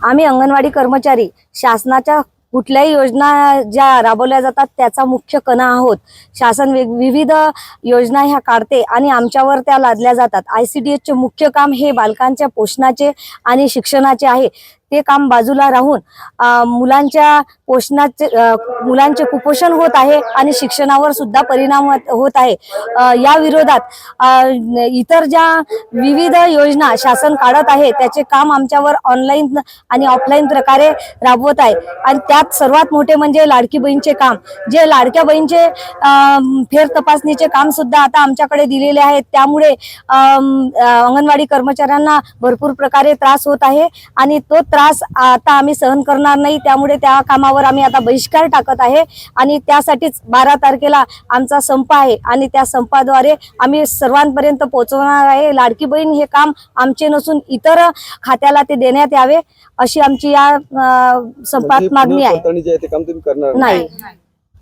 आम्ही अंगणवाडी कर्मचारी शासनाच्या कुठल्याही योजना ज्या राबवल्या जातात त्याचा मुख्य कणा आहोत। शासन विविध योजना ह्या काढते आणि आमच्यावर त्या लादल्या जातात। ICDS चे मुख्य काम हे बालकांच्या पोषणाचे आणि शिक्षणाचे आहे। ते काम बाजूला राहून मुलांच्या पोषणाचे मुलांचे कुपोषण होत आहे आणि शिक्षणावर सुद्धा परिणाम होत आहे। या विरोधात इतर ज्या विविध योजना शासन काढत आहे त्याचे काम आमच्यावर ऑनलाईन आणि ऑफलाईन प्रकारे राबवत आहे। आणि त्यात सर्वात मोठे म्हणजे लाडकी बहीणचे काम, जे लाडक्या बहीणचे फेर तपासणीचे काम सुद्धा आता आमच्याकडे दिलेले आहेत। त्यामुळे अंगणवाडी कर्मचाऱ्यांना भरपूर प्रकारे त्रास होत आहे आणि तो त्रास आता आम्ही सहन करणार नाही। त्यामुळे त्या कामावर आम्ही आता बहिष्कार टाकत आहे आणि त्यासाठीच 12 तारखेला आमचा संप आहे आणि त्या संपाद्वारे आम्ही सर्वांपर्यंत पोहोचवणार आहे। लाडकी बहीण हे काम आमचे नसून इतर खात्याला ते देण्यात यावे अशी आमची या संपात मागणी आहे। नाही।